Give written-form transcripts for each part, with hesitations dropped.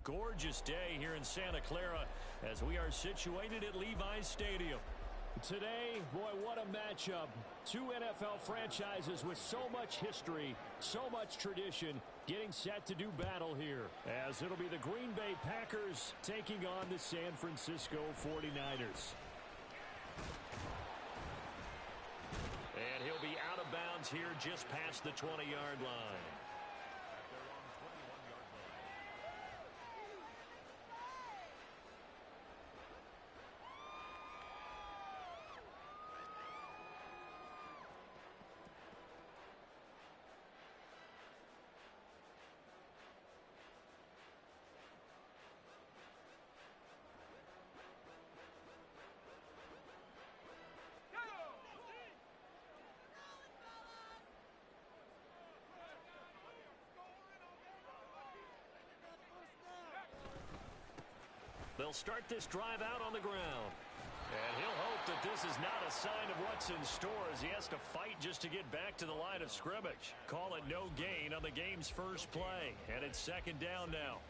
gorgeous day here in Santa Clara as we are situated at Levi's Stadium. Today, boy, what a matchup. Two NFL franchises with so much history, so much tradition, getting set to do battle here, as it'll be the Green Bay Packers taking on the San Francisco 49ers. And he'll be out of bounds here just past the 20-yard line. They'll start this drive out on the ground. And he'll hope that this is not a sign of what's in store as he has to fight just to get back to the line of scrimmage. Call it no gain on the game's first play. And it's second down now.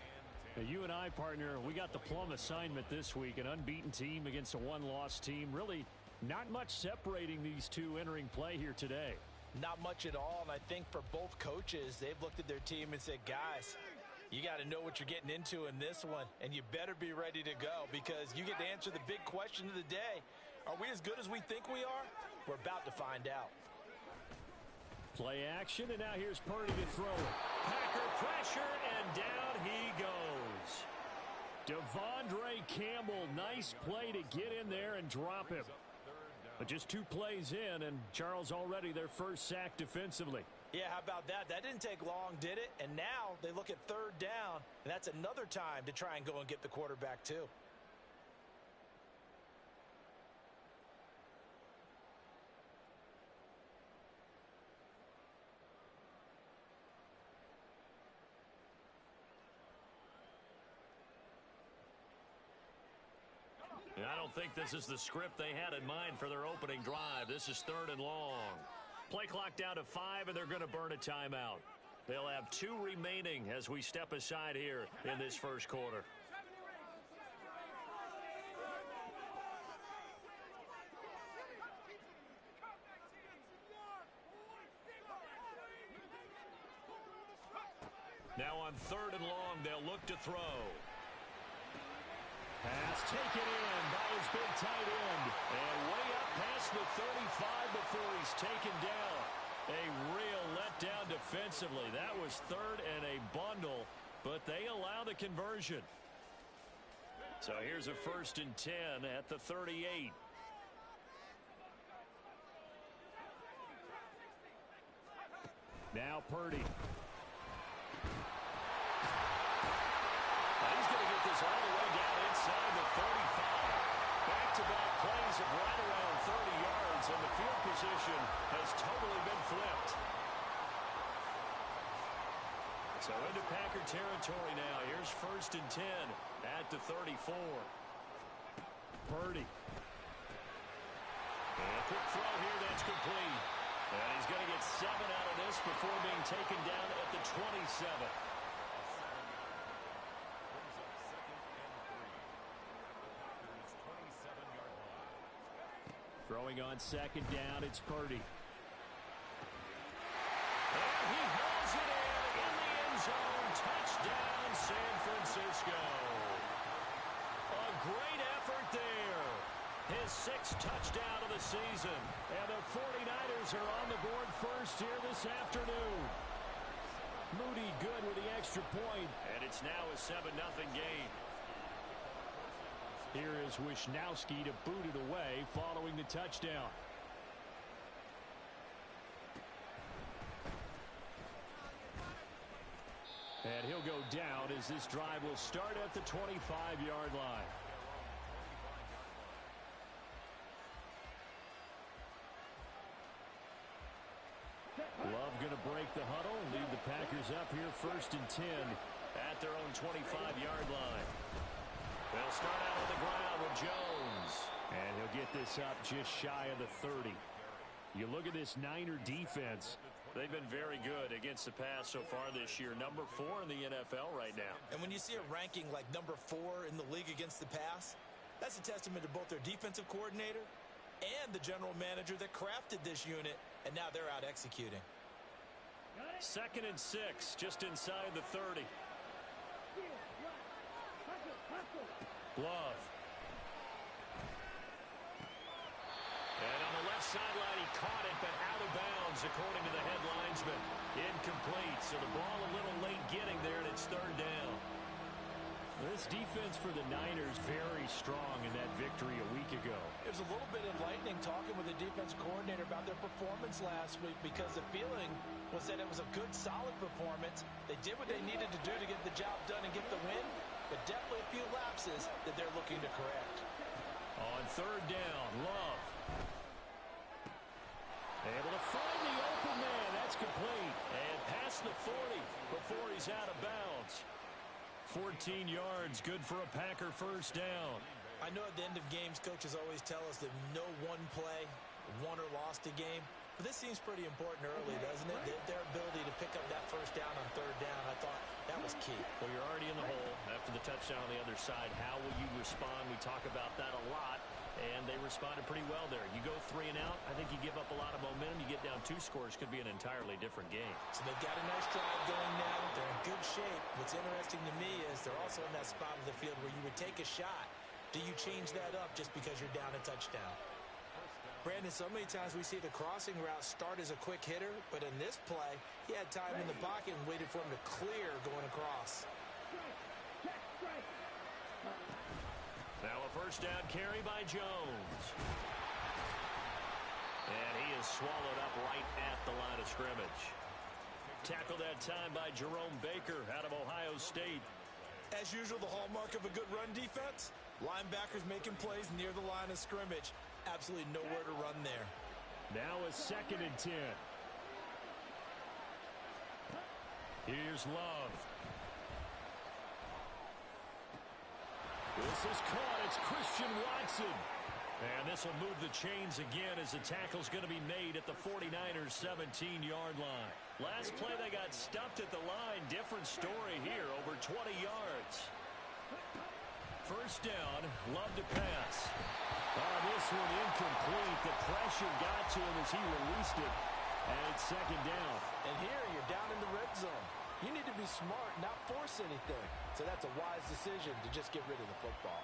Now, you and I, partner, we got the plum assignment this week. An unbeaten team against a one-loss team. Really not much separating these two entering play here today. Not much at all. And I think for both coaches, they've looked at their team and said, guys, you got to know what you're getting into in this one, and you better be ready to go because you get to answer the big question of the day. Are we as good as we think we are? We're about to find out. Play action, and now here's Purdy to throw it. Packer pressure, and down he goes. Devondre Campbell, nice play to get in there and drop him. But just 2 plays in, and Charles already their first sack defensively. Yeah, how about that? That didn't take long, did it? And now they look at third down, and that's another time to try and go and get the quarterback too. I don't think this is the script they had in mind for their opening drive. This is 3rd and long. Play clock down to 5, and they're going to burn a timeout. They'll have 2 remaining as we step aside here in this first quarter. Now on 3rd and long, they'll look to throw. Pass taken in by his big tight end. And way up past the 35 before he's taken down. A real letdown defensively. That was 3rd and a bundle, but they allow the conversion. So here's a 1st and 10 at the 38. Now Purdy. He's going to get this all the way down inside the 35. Back-to-back plays of right around 30 yards, and the field position has totally been flipped. So into Packer territory now. Here's 1st and 10 at the 34. Purdy. And a quick throw here that's complete. And he's going to get 7 out of this before being taken down at the 27. Throwing on 2nd down, it's Purdy. And he hauls it in the end zone. Touchdown, San Francisco. A great effort there. His 6th touchdown of the season. And the 49ers are on the board first here this afternoon. Moody good with the extra point. And it's now a 7-0 game. Here is Wisnowski to boot it away following the touchdown. And he'll go down as this drive will start at the 25-yard line. Love going to break the huddle, lead the Packers up here 1st and 10 at their own 25-yard line. They'll start out on the ground with Jones. And he'll get this up just shy of the 30. You look at this Niner defense. They've been very good against the pass so far this year. Number 4 in the NFL right now. And when you see a ranking like number 4 in the league against the pass, that's a testament to both their defensive coordinator and the general manager that crafted this unit, and now they're out executing. 2nd and 6, just inside the 30. Love. And on the left sideline, he caught it, but out of bounds, according to the head linesman. Incomplete, so the ball a little late getting there, and it's 3rd down. This defense for the Niners very strong in that victory a week ago. It was a little bit enlightening talking with the defense coordinator about their performance last week, because the feeling was that it was a good, solid performance. They did what they needed to do to get the job done and get the win, but definitely a few lapses that they're looking to correct. On 3rd down, Love. Able to find the open man. That's complete. And past the 40 before he's out of bounds. 14 yards, good for a Packer 1st down. I know at the end of games, coaches always tell us that no one play won or lost a game. But this seems pretty important early, doesn't it? Their ability to pick up that 1st down on 3rd down, I thought that was key. Well, you're already in the hole after the touchdown on the other side. How will you respond? We talk about that a lot, and they responded pretty well there. You go 3 and out, I think you give up a lot of momentum. You get down 2 scores, could be an entirely different game. So they've got a nice drive going now. They're in good shape. What's interesting to me is they're also in that spot of the field where you would take a shot. Do you change that up just because you're down a touchdown? Brandon, so many times we see the crossing route start as a quick hitter, but in this play, he had time in the pocket and waited for him to clear going across. Now a 1st down carry by Jones. And he is swallowed up right at the line of scrimmage. Tackled that time by Jerome Baker out of Ohio State. As usual, the hallmark of a good run defense, linebackers making plays near the line of scrimmage. Absolutely nowhere to run there. Now a 2nd and 10. Here's Love. This is caught. It's Christian Watson. And this will move the chains again as the tackle's going to be made at the 49ers' 17-yard line. Last play, they got stuffed at the line. Different story here, over 20 yards. 1st down, Love to pass. Oh, this one incomplete. The pressure got to him as he released it. And it's 2nd down. And here you're down in the red zone. You need to be smart, not force anything. So that's a wise decision to just get rid of the football.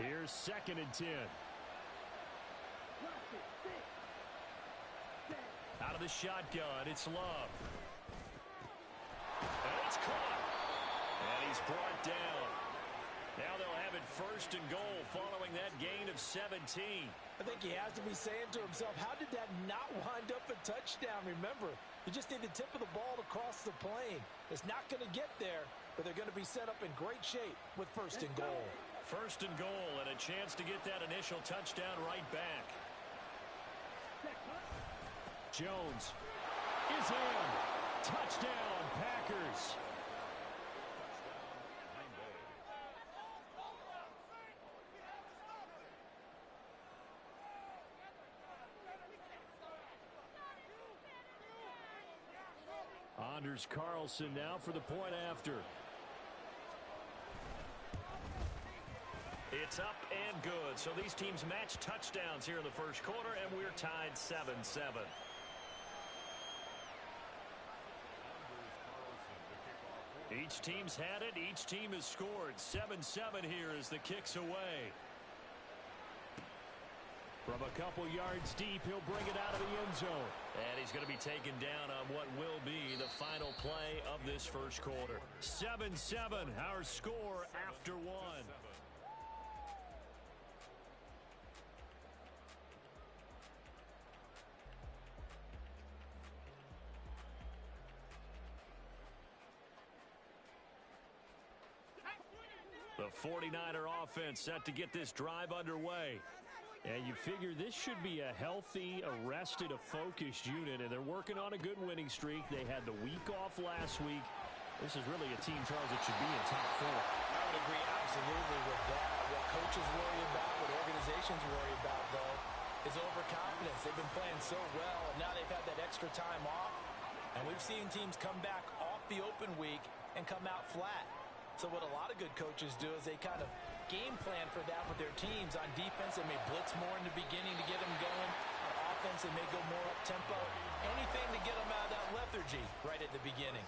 Here's 2nd and 10. Out of the shotgun, it's Love. And it's caught. And he's brought down. Now they'll have it 1st and goal following that gain of 17. I think he has to be saying to himself, how did that not wind up a touchdown? Remember, you just need the tip of the ball to cross the plane. It's not going to get there, but they're going to be set up in great shape with 1st and goal. 1st and goal and a chance to get that initial touchdown right back. Jones is in. Touchdown, Packers. Anders Carlson now for the point after. It's up and good. So these teams match touchdowns here in the 1st quarter, and we're tied 7-7. Each team's had it. Each team has scored. 7-7 here as the kick's away. From a couple yards deep, he'll bring it out of the end zone. And he's going to be taken down on what will be the final play of this 1st quarter. 7-7, our score after 1. The 49er offense set to get this drive underway. And you figure this should be a healthy, arrested, a focused unit, and they're working on a good winning streak. They had the week off last week. This is really a team, Charles, that should be in top 4. I would agree. Absolutely with that. What coaches worry about, what organizations worry about, though, is overconfidence. They've been playing so well, and now they've had that extra time off. And we've seen teams come back off the open week and come out flat. So what a lot of good coaches do is they kind of game plan for that with their teams. On defense, they may blitz more in the beginning to get them going. On offense, they may go more up-tempo. Anything to get them out of that lethargy right at the beginning.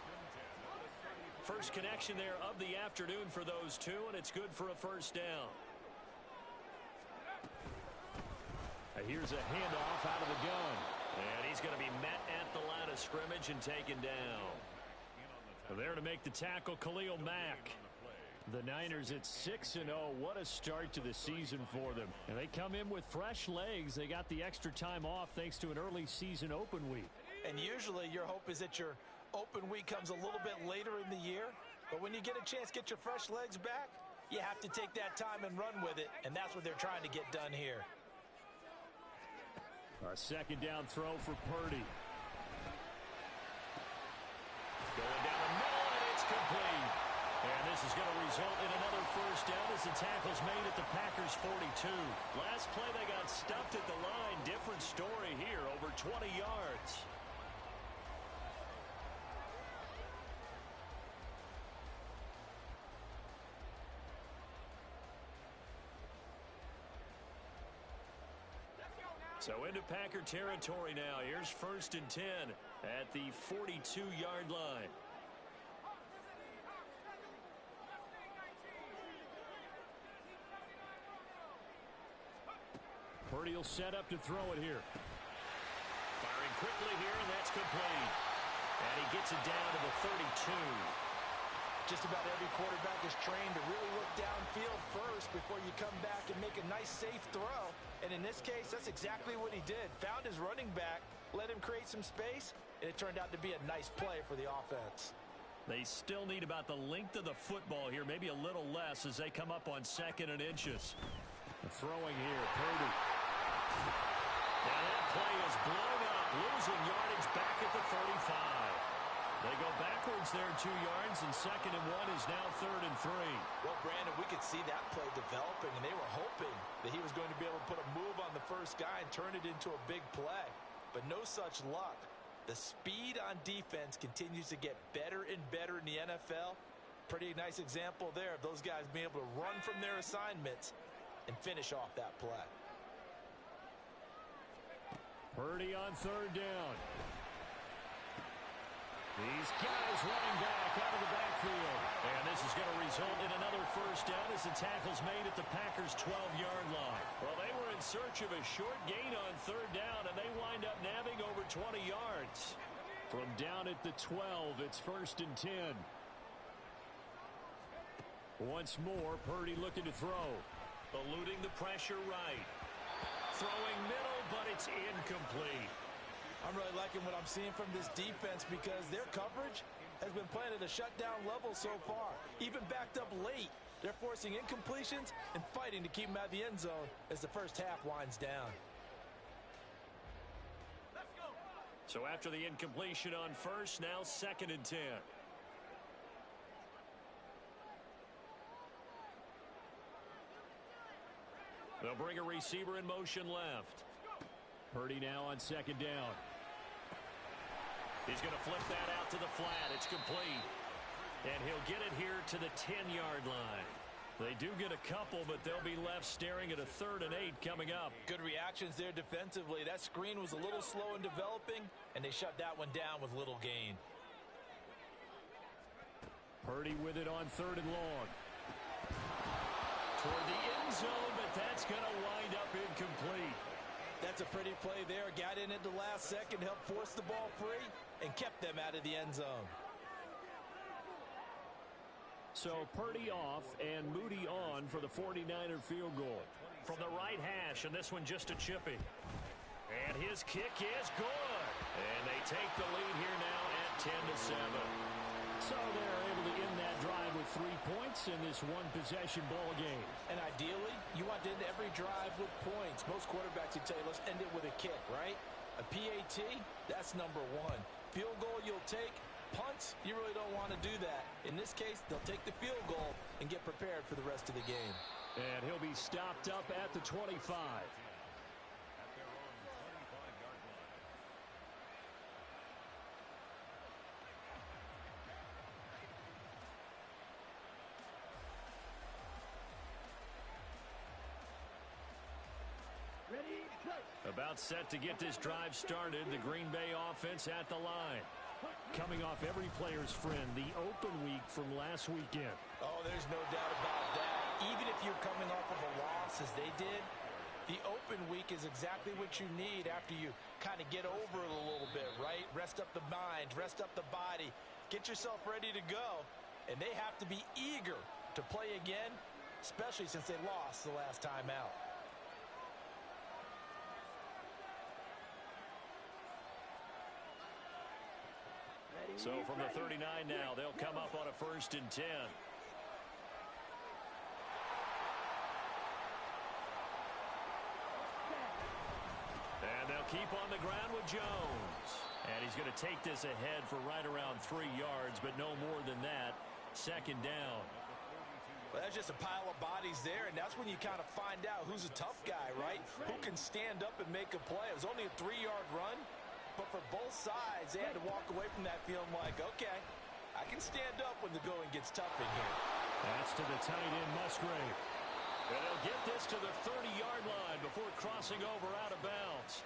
First connection there of the afternoon for those two, and it's good for a first down. Here's a handoff out of the gun. And he's going to be met at the line of scrimmage and taken down. There to make the tackle, Khalil Mack. The Niners at 6-0. What a start to the season for them. And they come in with fresh legs. They got the extra time off thanks to an early season open week. And usually your hope is that your open week comes a little bit later in the year. But when you get a chance to get your fresh legs back, you have to take that time and run with it. And that's what they're trying to get done here. A second down throw for Purdy. Going down the middle, and it's complete. And this is going to result in another first down as the tackle's made at the Packers' 42. Last play, they got stuffed at the line. Different story here, over 20 yards. So into Packer territory now. Here's 1st and 10 at the 42-yard line. Purdy will set up to throw it here. Firing quickly here, and that's complete. And he gets it down to the 32. Just about every quarterback is trained to really look downfield first before you come back and make a nice, safe throw. And in this case, that's exactly what he did. Found his running back, let him create some space, and it turned out to be a nice play for the offense. They still need about the length of the football here, maybe a little less as they come up on 2nd and inches. Throwing here, Purdy. Now that play is blown up, losing yardage back at the 35. They go backwards there 2 yards, and 2nd and 1 is now 3rd and 3. Well, Brandon, we could see that play developing, and they were hoping that he was going to be able to put a move on the first guy and turn it into a big play. But no such luck. The speed on defense continues to get better and better in the NFL. Pretty nice example there of those guys being able to run from their assignments and finish off that play. Purdy on 3rd down. These guys running back out of the backfield. And this is going to result in another first down as the tackle's made at the Packers' 12-yard line. Well, they were in search of a short gain on 3rd down, and they wind up nabbing over 20 yards. From down at the 12, it's 1st and 10. Once more, Purdy looking to throw. Eluding the pressure right. Throwing middle, but it's incomplete. I'm really liking what I'm seeing from this defense because their coverage has been playing at a shutdown level so far. Even backed up late, they're forcing incompletions and fighting to keep them out of the end zone as the first half winds down. So after the incompletion on 1st, now 2nd and 10. They'll bring a receiver in motion left. Purdy now on 2nd down. He's going to flip that out to the flat. It's complete. And he'll get it here to the 10-yard line. They do get a couple, but they'll be left staring at a 3rd and 8 coming up. Good reactions there defensively. That screen was a little slow in developing, and they shut that one down with little gain. Purdy with it on 3rd and long. Toward the end zone, but that's going to wind up incomplete. That's a pretty play there. Got in at the last second, helped force the ball free, and kept them out of the end zone. So Purdy off and Moody on for the 49er field goal. From the right hash, and this one just a chippy. And his kick is good. And they take the lead here now at 10-7. So they're able to end that drive with 3 points in this one-possession ball game. And ideally, you want to end every drive with points. Most quarterbacks would tell you, let's end it with a kick, right? A PAT, that's number 1. Field goal you'll take, punts, you really don't want to do that. In this case, they'll take the field goal and get prepared for the rest of the game. And he'll be stopped up at the 25. About set to get this drive started, the Green Bay offense at the line. Coming off every player's friend, the open week from last weekend. Oh, there's no doubt about that. Even if you're coming off of a loss as they did, the open week is exactly what you need after you kind of get over it a little bit, right? Rest up the mind, rest up the body, get yourself ready to go. And they have to be eager to play again, especially since they lost the last time out. So from the 39 now, they'll come up on a 1st and 10. And they'll keep on the ground with Jones. And he's going to take this ahead for right around 3 yards, but no more than that. 2nd down. Well, that's just a pile of bodies there, and that's when you kind of find out who's a tough guy, right? Who can stand up and make a play. It was only a 3-yard run. But for both sides, they had to walk away from that feeling like, okay, I can stand up when the going gets tough in here. That's to the tight end, Musgrave. And they'll get this to the 30-yard line before crossing over out of bounds.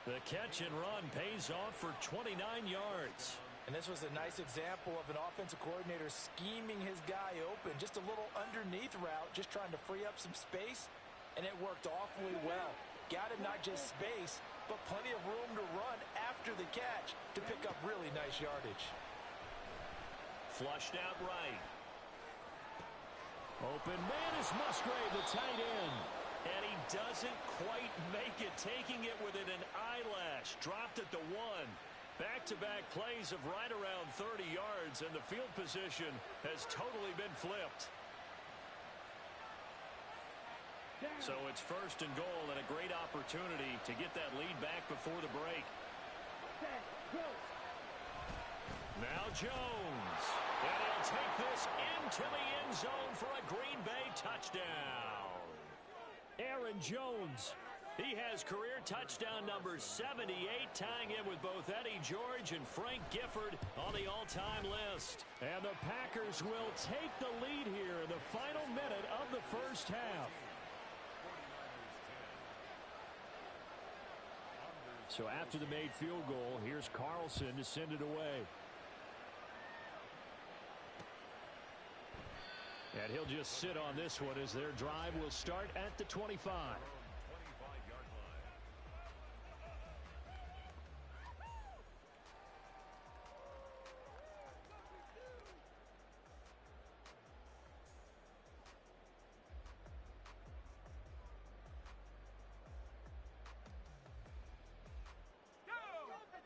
The catch and run pays off for 29 yards. And this was a nice example of an offensive coordinator scheming his guy open. Just a little underneath route, just trying to free up some space, and it worked awfully well. Got him not just space, but plenty of room to run after the catch to pick up really nice yardage. Flushed out right. Open man is Musgrave, the tight end. And he doesn't quite make it, taking it within an eyelash. Dropped at the 1. Back-to-back plays of right around 30 yards, and the field position has totally been flipped. So it's 1st and goal and a great opportunity to get that lead back before the break. Now Jones. And he'll take this into the end zone for a Green Bay touchdown. Aaron Jones. He has career touchdown number 78, tying in with both Eddie George and Frank Gifford on the all-time list. And the Packers will take the lead here in the final minute of the first half. So after the made field goal, here's Carlson to send it away. And he'll just sit on this one as their drive will start at the 25.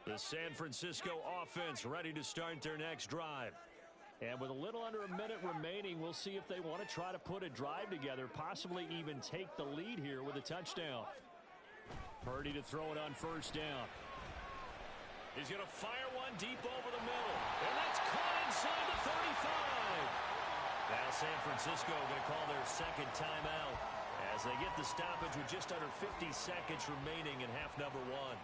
The San Francisco offense ready to start their next drive. And with a little under a minute remaining, we'll see if they want to try to put a drive together, possibly even take the lead here with a touchdown. Purdy to throw it on 1st down. He's going to fire one deep over the middle. And that's caught inside the 35. Now San Francisco going to call their 2nd timeout as they get the stoppage with just under 50 seconds remaining in half number 1.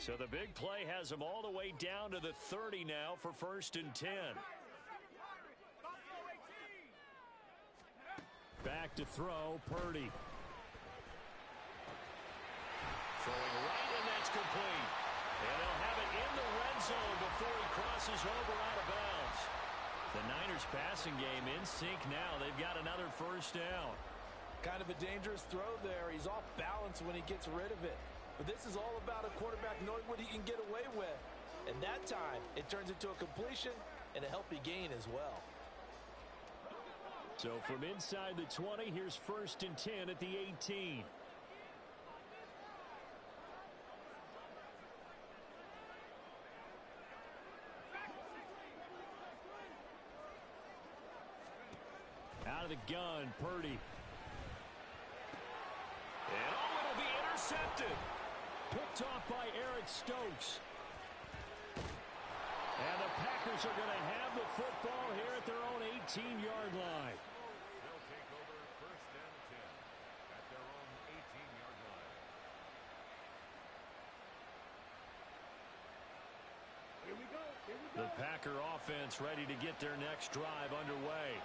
So the big play has them all the way down to the 30 now for 1st and 10. Back to throw, Purdy. Throwing right, and that's complete. And they'll have it in the red zone before he crosses over out of bounds. The Niners passing game in sync now. They've got another 1st down. Kind of a dangerous throw there. He's off balance when he gets rid of it. But this is all about a quarterback knowing what he can get away with. And that time, it turns into a completion and a healthy gain as well. So from inside the 20, here's 1st and 10 at the 18. Out of the gun, Purdy. And it'll be intercepted. Picked off by Eric Stokes. And the Packers are going to have the football here at their own 18-yard line. They'll take over 1st and 10 at their own 18-yard line. Here we go. The Packer offense ready to get their next drive underway.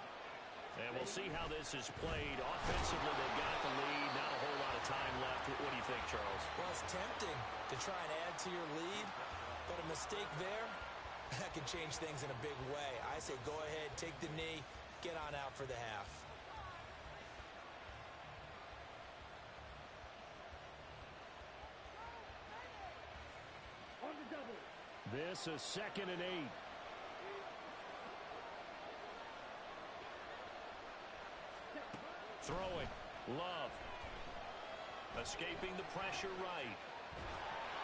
And we'll see how this is played. Offensively, they've got the lead. Not a whole lot of time left. What do you think, Charles? Well, it's tempting to try and add to your lead, but a mistake there, that can change things in a big way. I say go ahead, take the knee, get on out for the half. On the double. This is 2nd and 8. Throwing. Love. Escaping the pressure right.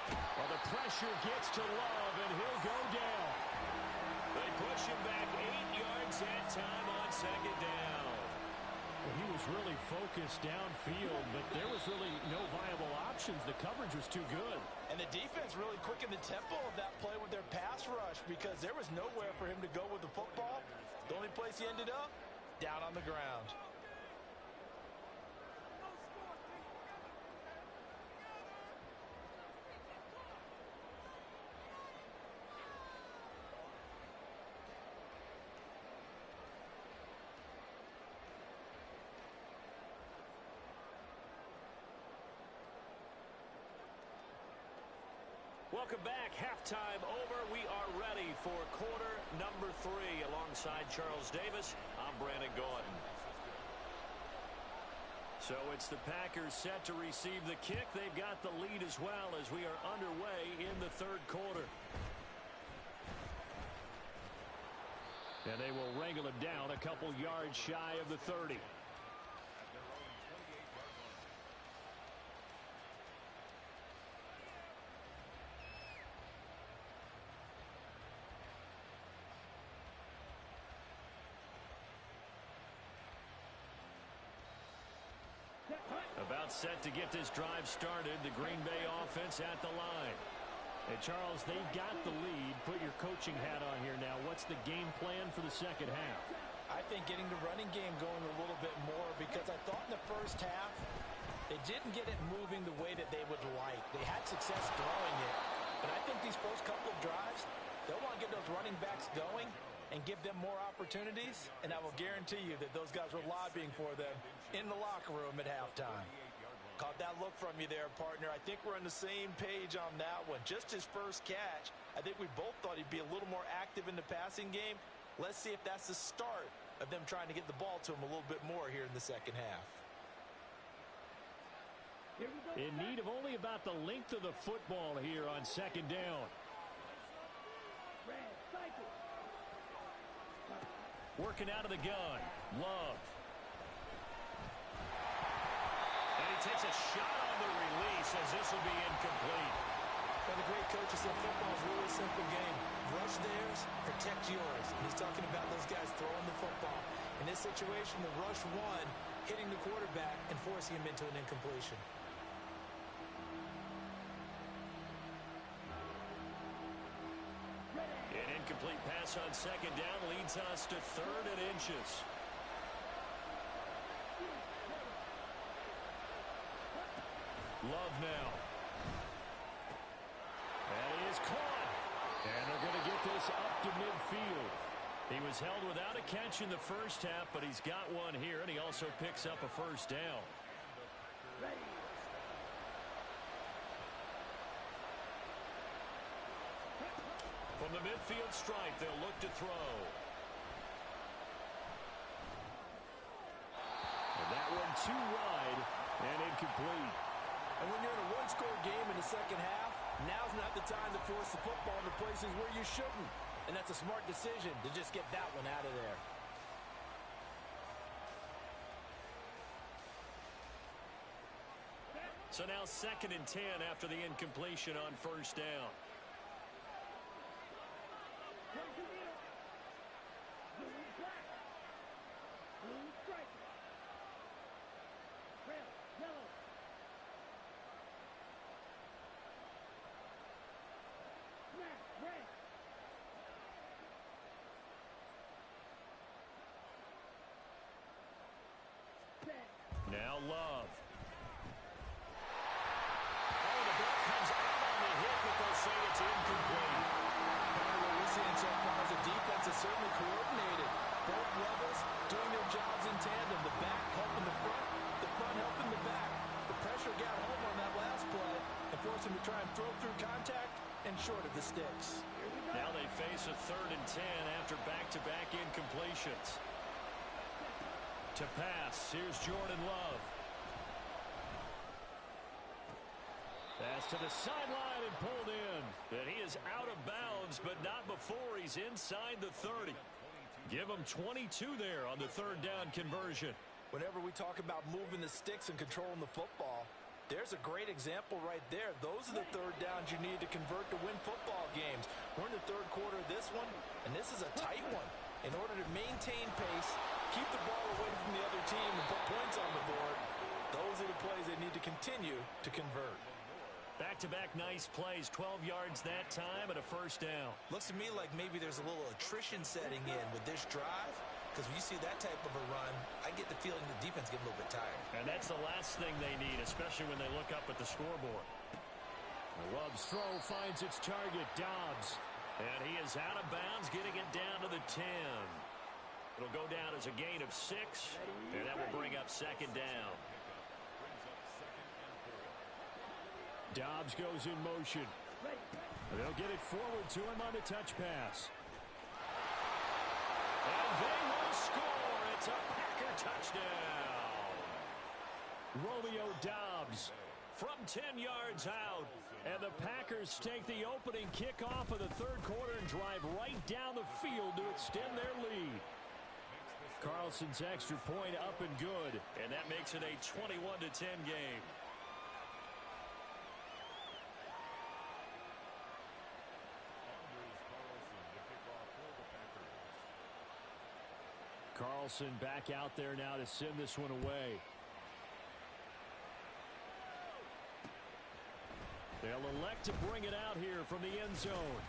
Well, the pressure gets to Love, and he'll go down. They push him back 8 yards that time on 2nd down. Well, he was really focused downfield, but there was really no viable options. The coverage was too good. And the defense really quickened the tempo of that play with their pass rush because there was nowhere for him to go with the football. The only place he ended up, down on the ground. Welcome back. Halftime over. We are ready for quarter number 3. Alongside Charles Davis, I'm Brandon Gaudin. So it's the Packers set to receive the kick. They've got the lead as well as we are underway in the 3rd quarter. And they will wrangle him down a couple yards shy of the 30. About set to get this drive started. The Green Bay offense at the line. Hey, Charles, they've got the lead. Put your coaching hat on here now. What's the game plan for the second half? I think getting the running game going a little bit more because I thought in the first half they didn't get it moving the way that they would like. They had success throwing it. But I think these first couple of drives, they'll want to get those running backs going and give them more opportunities. And I will guarantee you that those guys were lobbying for them in the locker room at halftime. Caught that look from you there, partner. I think we're on the same page on that one. Just his first catch, I think we both thought he'd be a little more active in the passing game. Let's see if that's the start of them trying to get the ball to him a little bit more here in the second half. In need of only about the length of the football here on 2nd down. Working out of the gun. Love. And he takes a shot on the release as this will be incomplete. And the great coach said football is a really simple game. Rush theirs, protect yours. And he's talking about those guys throwing the football. In this situation, the rush one, hitting the quarterback and forcing him into an incompletion. An incomplete pass on 2nd down leads us to 3rd and inches. Love now. And he is caught. And they're going to get this up to midfield. He was held without a catch in the first half, but he's got one here, and he also picks up a first down. From the midfield stripe, they'll look to throw. And that one too wide and incomplete. And when you're in a one-score game in the second half, Now's not the time to force the football into places where you shouldn't. And that's a smart decision to just get that one out of there. So now 2nd and 10 after the incompletion on first down. Now Love. Oh, the ball comes out on the hit, but they'll say it's incomplete. What we're seeing so far is the defense is certainly coordinated. Both levels doing their jobs in tandem. The back helping the front helping the back. The pressure got home on that last play and forced him to try and throw through contact and short of the sticks. Now they face a 3rd and 10 after back-to-back incompletions. To pass, here's Jordan Love. Pass to the sideline and pulled in. And he is out of bounds, but not before he's inside the 30. Give him 22 there on the 3rd down conversion. Whenever we talk about moving the sticks and controlling the football, there's a great example right there. Those are the 3rd downs you need to convert to win football games. We're in the 3rd quarter of this one, and this is a tight one. In order to maintain pace, keep the ball away from the other team, and put points on the board, those are the plays they need to continue to convert. Back-to-back nice plays, 12 yards that time and a 1st down. Looks to me like maybe there's a little attrition setting in with this drive, because when you see that type of a run, I get the feeling the defense gets a little bit tired. And that's the last thing they need, especially when they look up at the scoreboard. Love's throw finds its target, Dobbs. And he is out of bounds, getting it down to the 10. It'll go down as a gain of 6, and that will bring up 2nd down. Dobbs goes in motion. They'll get it forward to him on the touch pass. And they will score. It's a Packer touchdown. Romeo Dobbs from 10 yards out. And the Packers take the opening kickoff of the 3rd quarter and drive right down the field to extend their lead. Carlson's extra point up and good. And that makes it a 21-10 game. Carlson back out there now to send this one away. They'll elect to bring it out here from the end zone.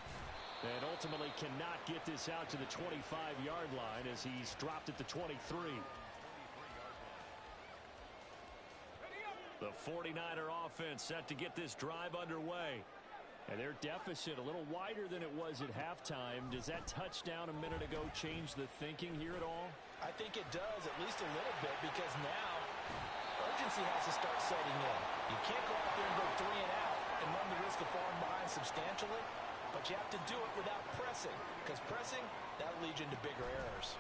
And ultimately cannot get this out to the 25-yard line as he's dropped at the 23. The 49er offense set to get this drive underway. And their deficit a little wider than it was at halftime. Does that touchdown a minute ago change the thinking here at all? I think it does, at least a little bit, because now urgency has to start setting in. You can't go out there and go 3 and out and run the risk of falling behind substantially, but you have to do it without pressing, because pressing, that'll lead you into bigger errors.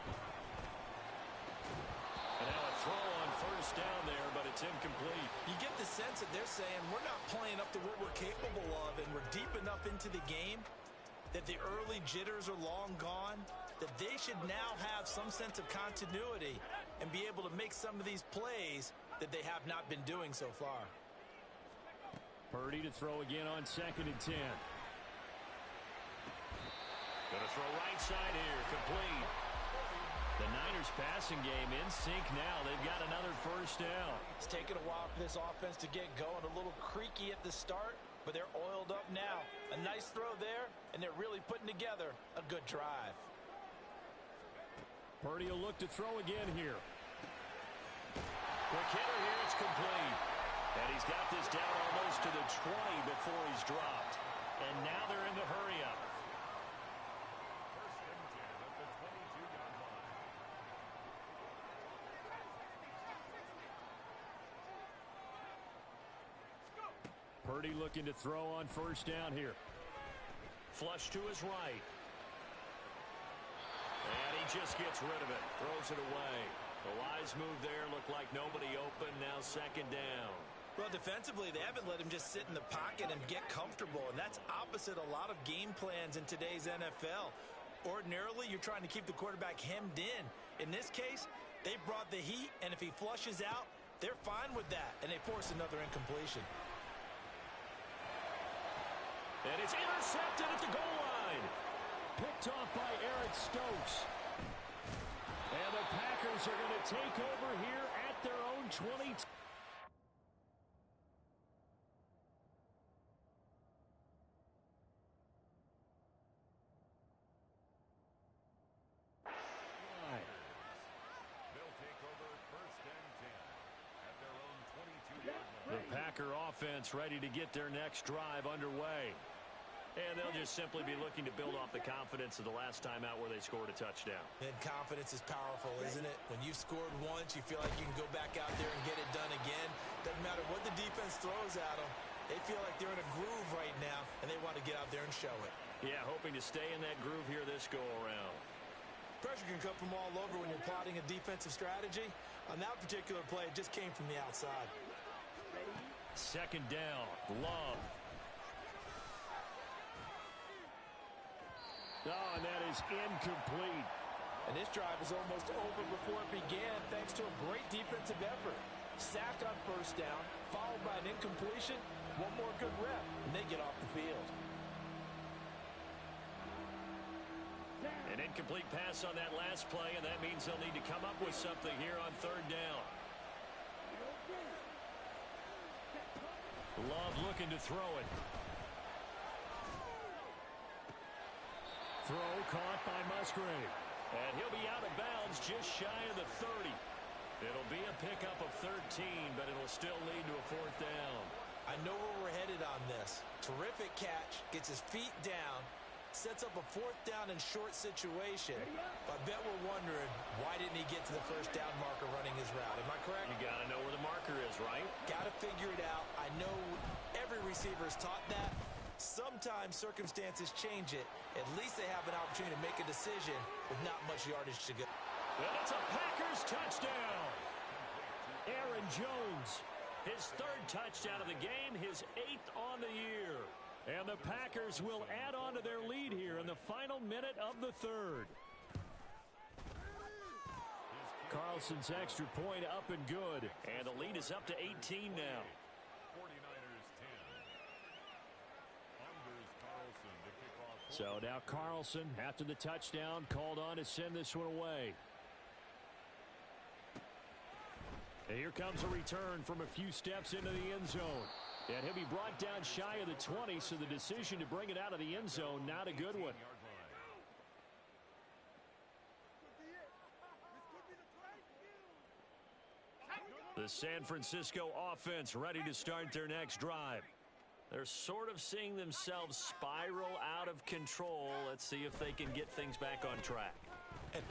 And now a throw on 1st down there, but it's incomplete. You get the sense that they're saying we're not playing up to what we're capable of, and we're deep enough into the game that the early jitters are long gone, that they should now have some sense of continuity and be able to make some of these plays that they have not been doing so far. Purdy to throw again on 2nd and 10. Gonna throw right side here, complete. The Niners passing game in sync now. They've got another 1st down. It's taken a while for this offense to get going. A little creaky at the start, but they're oiled up now. A nice throw there, and they're really putting together a good drive. Purdy will look to throw again here. Quick hitter here, it's complete. And he's got this down almost to the 20 before he's dropped. And now they're in the hurry-up. Purdy looking to throw on 1st down here. Flush to his right. And he just gets rid of it. Throws it away. A wise move there. Looked like nobody open. Now 2nd down. Well, defensively, they haven't let him just sit in the pocket and get comfortable, and that's opposite a lot of game plans in today's NFL. Ordinarily, you're trying to keep the quarterback hemmed in. In this case, they brought the heat, and if he flushes out, they're fine with that, and they force another incompletion. And it's intercepted at the goal line. Picked off by Eric Stokes. And the Packers are going to take over here at their own 20. The Packer offense ready to get their next drive underway. And they'll just simply be looking to build off the confidence of the last time out where they scored a touchdown. And confidence is powerful, isn't it? When you've scored once, you feel like you can go back out there and get it done again. Doesn't matter what the defense throws at them. They feel like they're in a groove right now, and they want to get out there and show it. Yeah, hoping to stay in that groove here this go-around. Pressure can come from all over when you're plotting a defensive strategy. On that particular play, it just came from the outside. Second down, Love. Oh, and that is incomplete. And this drive is almost over before it began thanks to a great defensive effort. Sack on first down, followed by an incompletion. One more good rep, and they get off the field. An incomplete pass on that last play, and that means they'll need to come up with something here on third down. Love looking to throw it. Throw caught by Musgrave. And he'll be out of bounds just shy of the 30. It'll be a pickup of 13, but it'll still lead to a fourth down. I know where we're headed on this. Terrific catch, gets his feet down, sets up a fourth down and short situation. But I bet we're wondering, why didn't he get to the first down marker running his route? Am I correct? You got to know where the marker is, right? Got to figure it out. I know every receiver is taught that. Sometimes circumstances change it. At least they have an opportunity to make a decision with not much yardage to go. And it's a Packers touchdown. Aaron Jones. His third touchdown of the game, his 8th on the year. And the Packers will add on to their lead here in the final minute of the third. Carlson's extra point up and good. And the lead is up to 18 now. 49ers 10. Anders Carlson to kick off. So now Carlson, after the touchdown, called on to send this one away. And here comes a return from a few steps into the end zone. And he'll be brought down shy of the 20, so the decision to bring it out of the end zone, not a good one. The San Francisco offense ready to start their next drive. They're sort of seeing themselves spiral out of control. Let's see if they can get things back on track. And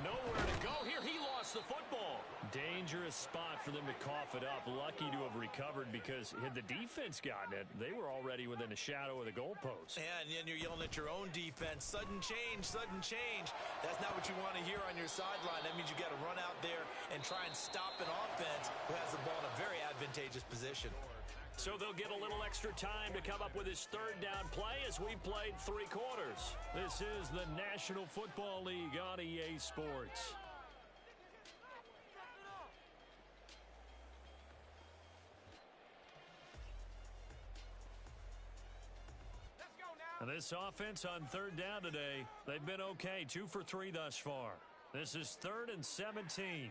nowhere to go here. He lost the football. Dangerous spot for them to cough it up. Lucky to have recovered because had the defense gotten it, they were already within a shadow of the goalpost. and then you're yelling at your own defense. Sudden change, sudden change. That's not what you want to hear on your sideline. That means you got to run out there and try and stop an offense who has the ball in a very advantageous position. So they'll get a little extra time to come up with his third down play as we played 3 quarters. This is the National Football League on EA Sports. And this offense on third down today, they've been okay, 2 for 3 thus far. This is 3rd and 17.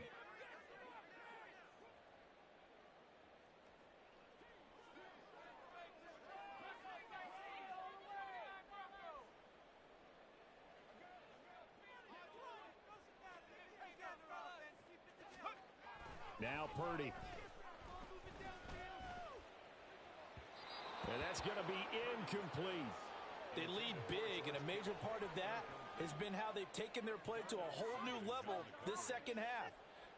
Now Purdy. And that's going to be incomplete. They lead big, and a major part of that has been how they've taken their play to a whole new level this second half.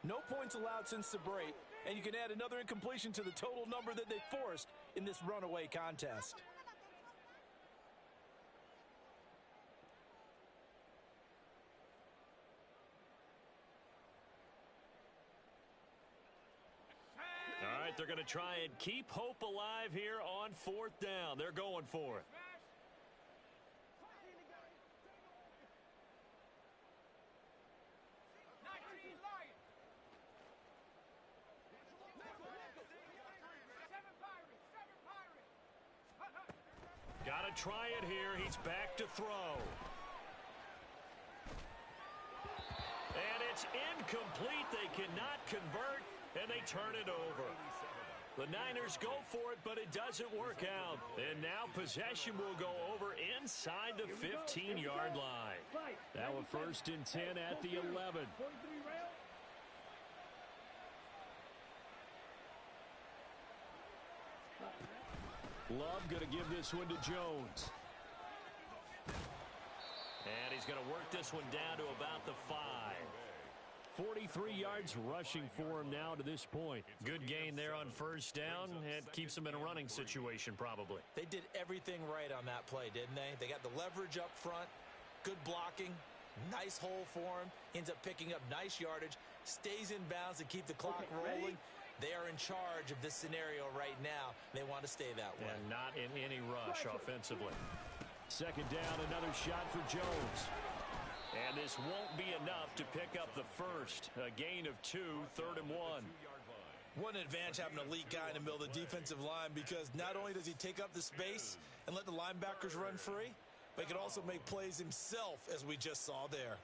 No points allowed since the break, and you can add another incompletion to the total number that they forced in this runaway contest. All right, right, they're going to try and keep hope alive here on 4th down. They're going for it. Got to try it here. He's back to throw. And it's incomplete. They cannot convert, and they turn it over. The Niners go for it, but it doesn't work out. And now possession will go over inside the 15-yard line. Now a 1st and 10 at the 11. Love going to give this one to Jones. And he's going to work this one down to about the 5. 43 yards rushing for him now to this point. Good gain there on 1st down. It keeps him in a running situation probably. They did everything right on that play, didn't they? They got the leverage up front, good blocking, nice hole for him, ends up picking up nice yardage, stays in bounds to keep the clock rolling. They are in charge of this scenario right now. They want to stay that way. And not in any rush offensively. 2nd down, another shot for Jones. And this won't be enough to pick up the 1st. A gain of 2, 3rd and 1. One advantage having an elite guy in the middle of the defensive line, because not only does he take up the space and let the linebackers run free, but he can also make plays himself, as we just saw there.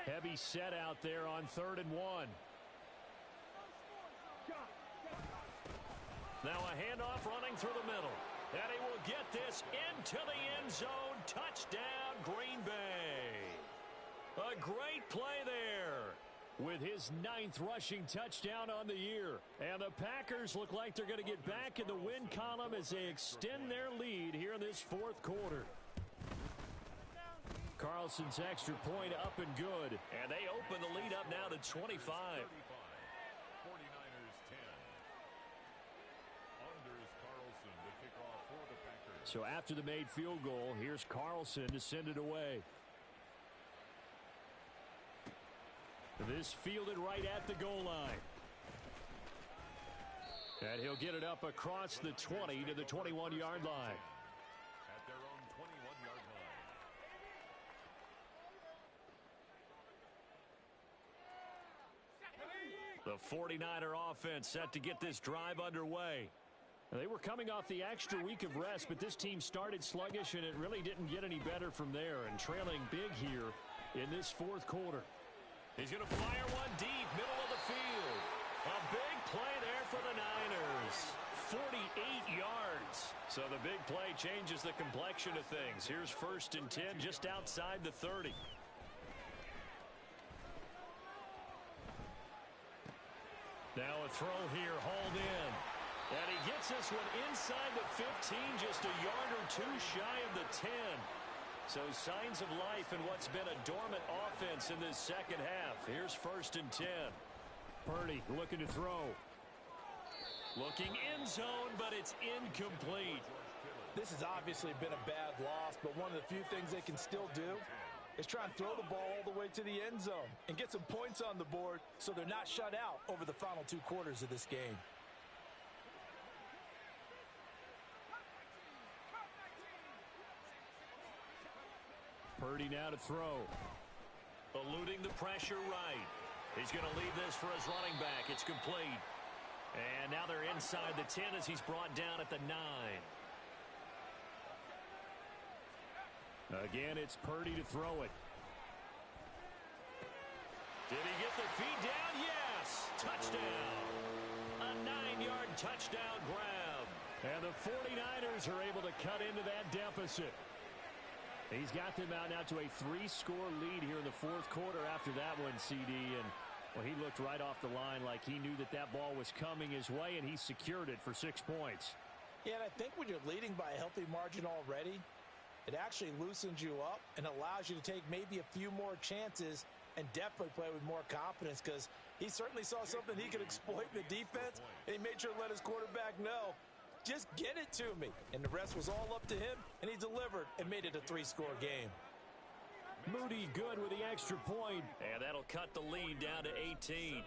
Heavy set out there on 3rd and 1. Now a handoff running through the middle. And he will get this into the end zone. Touchdown, Green Bay. A great play there. With his 9th rushing touchdown on the year. And the Packers look like they're going to get back in the win column as they extend their lead here in this 4th quarter. Carlson's extra point up and good. And they open the lead up now to 25. 49ers 10. Anders Carlson to kick off for the Packers. So after the made field goal, here's Carlson to send it away. This fielded right at the goal line. And he'll get it up across the 20 to the 21-yard line. At their own 21-yard line. The 49er offense set to get this drive underway. They were coming off the extra week of rest, but this team started sluggish, and it really didn't get any better from there, and trailing big here in this 4th quarter. He's going to fire one deep, middle of the field. A big play there for the Niners. 48 yards. So the big play changes the complexion of things. Here's 1st and 10 just outside the 30. Now a throw here, hauled in. And he gets this one inside the 15, just a yard or 2 shy of the 10. So signs of life in what's been a dormant offense in this 2nd half. Here's 1st and 10. Purdy looking to throw. Looking end zone, but it's incomplete. This has obviously been a bad loss, but one of the few things they can still do is try and throw the ball all the way to the end zone and get some points on the board so they're not shut out over the final 2 quarters of this game. Purdy now to throw. Eluding the pressure right. He's going to leave this for his running back. It's complete. And now they're inside the 10 as he's brought down at the 9. Again, it's Purdy to throw it. Did he get the feed down? Yes! Touchdown! A 9-yard touchdown grab. And the 49ers are able to cut into that deficit. He's got them out now to a 3-score lead here in the 4th quarter after that one, CD. And, well, he looked right off the line like he knew that that ball was coming his way, and he secured it for 6 points. Yeah, and I think when you're leading by a healthy margin already, it actually loosens you up and allows you to take maybe a few more chances and definitely play with more confidence, because He certainly saw something he could exploit in the defense, and he made sure to let his quarterback know, just get it to me. And the rest was all up to him, and he delivered and made it a 3-score game. Moody good with the extra point. And that'll cut the lead down to 18.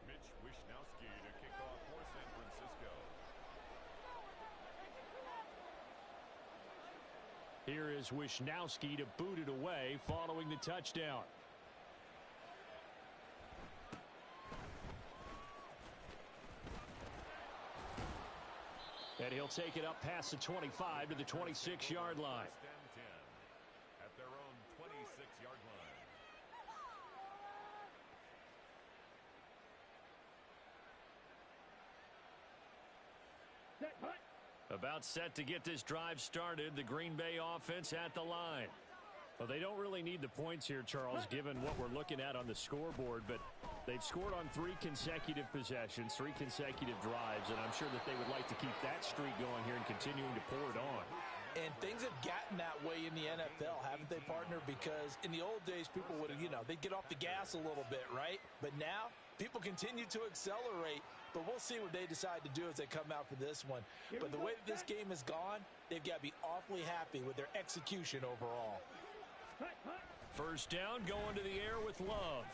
Mitch Wishnowsky to kick off for San Francisco. Here is Wishnowsky to boot it away following the touchdown. And he'll take it up past the 25 to the 26-yard line. First and 10 at their own 26-yard line. Set, hut. About set to get this drive started. The Green Bay offense at the line. Well, they don't really need the points here, Charles, given what we're looking at on the scoreboard, but they've scored on 3 consecutive possessions, 3 consecutive drives, and I'm sure that they would like to keep that streak going here and continuing to pour it on. And things have gotten that way in the NFL, haven't they, partner? Because in the old days, people would, they'd get off the gas a little bit, right? But now, people continue to accelerate. But we'll see what they decide to do as they come out for this one. But the way that this game has gone, they've got to be awfully happy with their execution overall. Hut, hut. First down, going to the air with Love.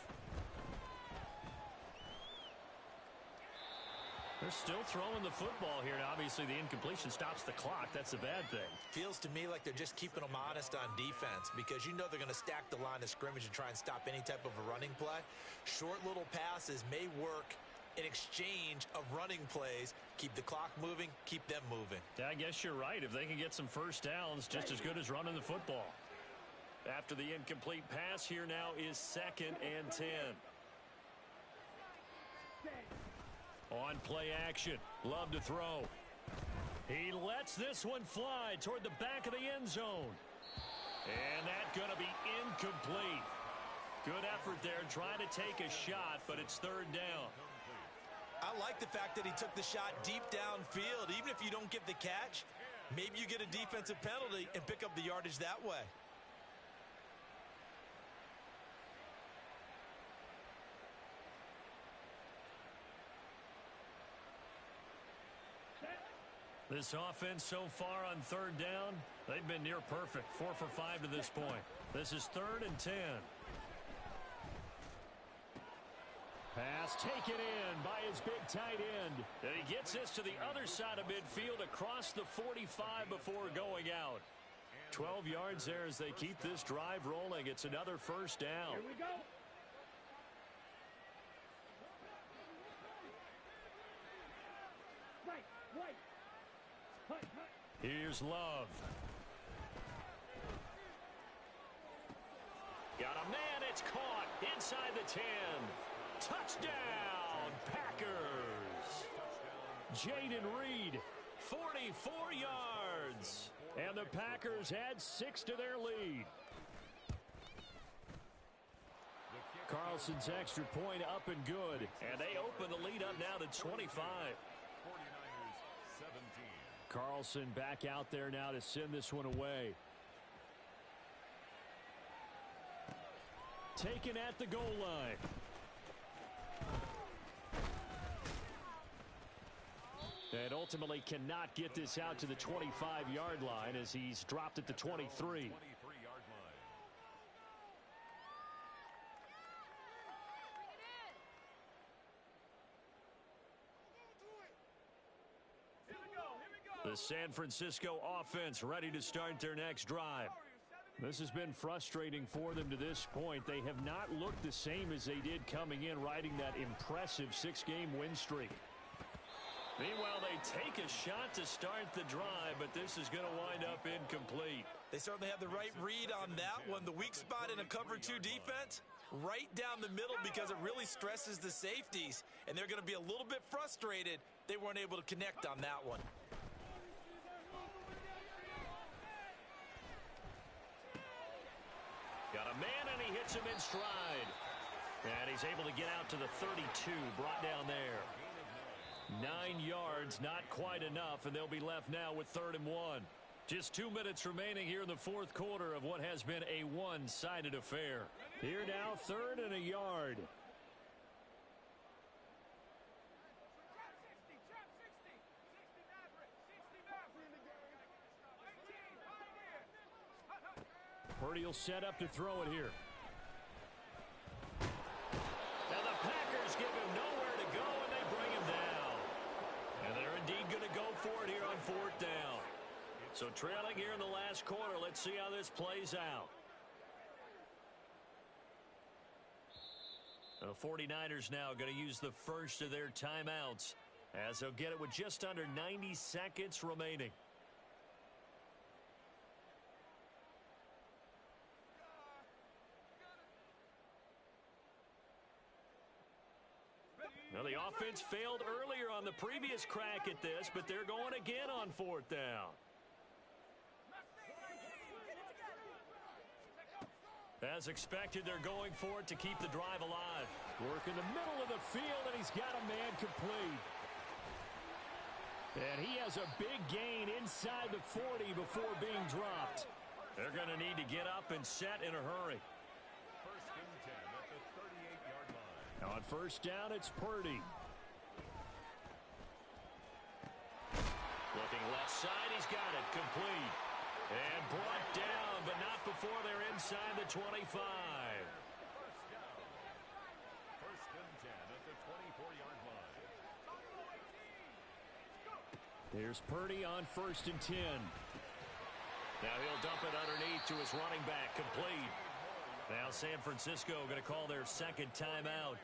They're still throwing the football here, and obviously the incompletion stops the clock. That's a bad thing. Feels to me like they're just keeping them honest on defense because they're going to stack the line of scrimmage and try and stop any type of a running play. Short little passes may work in exchange of running plays. Keep the clock moving, keep them moving. Yeah, I guess you're right. If they can get some first downs, just as good as running the football. After the incomplete pass, here now is 2nd and 10. On play action, Love to throw. He lets this one fly toward the back of the end zone. And that's going to be incomplete. Good effort there, trying to take a shot, but it's 3rd down. I like the fact that he took the shot deep downfield. Even if you don't get the catch, maybe you get a defensive penalty and pick up the yardage that way. This offense so far on 3rd down, they've been near perfect. 4 for 5 to this point. This is 3rd and 10. Pass taken in by his big tight end. And he gets this to the other side of midfield across the 45 before going out. 12 yards there as they keep this drive rolling. It's another first down. Here we go. Right, right. Hut, hut. Here's Love. Got a man, it's caught inside the 10. Touchdown, Packers. Jaden Reed, 44 yards. And the Packers add 6 to their lead. Carlson's extra point up and good. And they open the lead up now to 25. 49ers 17. Carlson back out there now to send this one away. Taken at the goal line. And ultimately cannot get this out to the 25-yard line as he's dropped at the 23. 23-yard line. The San Francisco offense ready to start their next drive. This has been frustrating for them to this point. They have not looked the same as they did coming in, riding that impressive 6-game win streak. Meanwhile, they take a shot to start the drive, but this is going to wind up incomplete. They certainly have the right read on that one. The weak spot in a cover 2 defense, right down the middle because it really stresses the safeties. And they're going to be a little bit frustrated they weren't able to connect on that one. Got a man, and he hits him in stride. And he's able to get out to the 32, brought down there. 9 yards, not quite enough, and they'll be left now with 3rd and 1. Just 2 minutes remaining here in the fourth quarter of what has been a one-sided affair. Here now, 3rd and a yard. Purdy will set up to throw it here. And the Packers give him nowhere to go, and they bring him down. And they're indeed going to go for it here on 4th down. So trailing here in the last quarter. Let's see how this plays out. The 49ers now going to use the first of their timeouts as they'll get it with just under 90 seconds remaining. Now the offense failed earlier on the previous crack at this, but they're going again on 4th down. As expected, they're going for it to keep the drive alive. Work in the middle of the field, and he's got a man complete. And he has a big gain inside the 40 before being dropped. They're going to need to get up and set in a hurry. 1st and 10 at the 38-yard line. Now on 1st down, it's Purdy. Looking left side, he's got it complete. And brought down, but not before they're inside the 25. 1st and 10 at the 24-yard line. There's Purdy on 1st and 10. Now he'll dump it underneath to his running back, complete. Now San Francisco going to call their 2nd timeout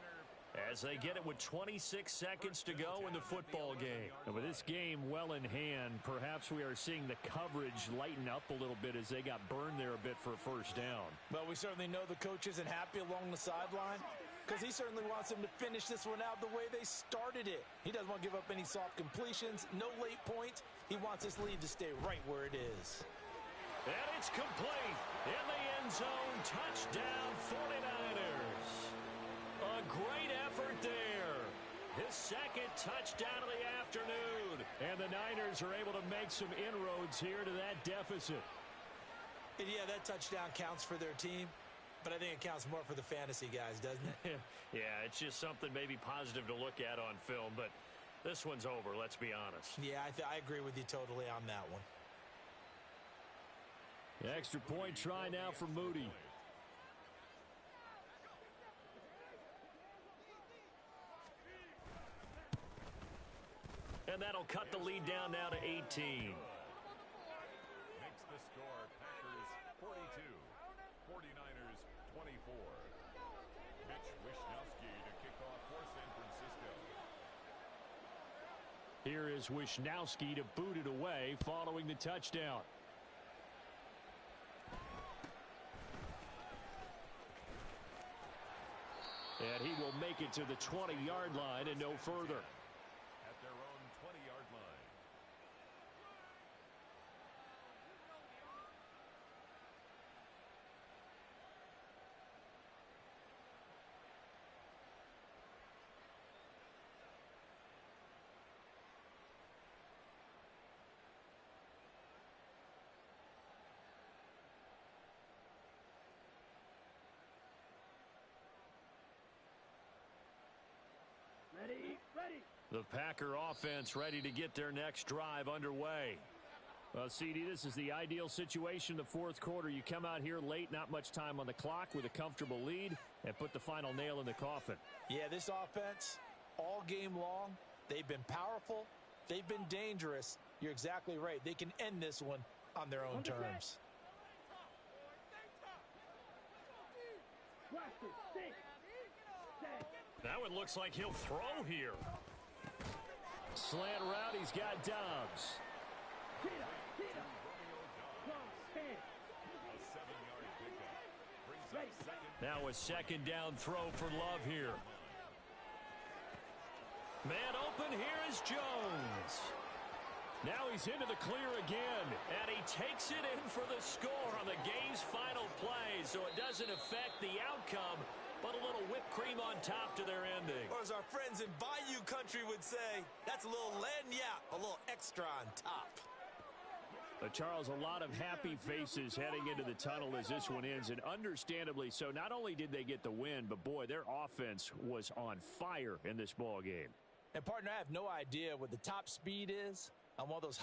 as they get it with 26 seconds to go in the football game. And with this game well in hand, perhaps we are seeing the coverage lighten up a little bit as they got burned there a bit for a 1st down. Well, we certainly know the coach isn't happy along the sideline because he certainly wants them to finish this one out the way they started it. He doesn't want to give up any soft completions, no late points. He wants his lead to stay right where it is. And it's complete in the end zone. Touchdown 49ers. A great effort there. His 2nd touchdown of the afternoon. And the Niners are able to make some inroads here to that deficit. And yeah, that touchdown counts for their team, but I think it counts more for the fantasy guys, doesn't it? Yeah, it's just something maybe positive to look at on film, but this one's over, let's be honest. Yeah, I agree with you totally on that one. The extra point try now for Moody. And that'll cut the lead down now to 18. Makes the score Packers 42, 49ers 24. Mitch Wishnowsky to kick off for San Francisco. Here is Wishnowsky to boot it away following the touchdown. And he will make it to the 20-yard line and no further. At their own 20-yard line. Ready. The Packer offense ready to get their next drive underway. CD, this is the ideal situation in the fourth quarter. You come out here late, not much time on the clock with a comfortable lead, and put the final nail in the coffin. Yeah, this offense, all game long, they've been powerful, they've been dangerous. You're exactly right. They can end this one on their own terms. That one looks like he'll throw here. Slant route, he's got Dobbs. A 7-yard pickup. Brings up 2nd. Now a 2nd down throw for Love here. Man open, here is Jones. Now he's into the clear again. And he takes it in for the score on the game's final play, so it doesn't affect the outcome, but a little whipped cream on top to their ending. Or as our friends in Bayou Country would say, that's a little lagniappe, a little extra on top. Charles, a lot of happy faces heading into the tunnel as this one ends, and understandably so. Not only did they get the win, but, boy, their offense was on fire in this ball game. And, partner, I have no idea what the top speed is on one of those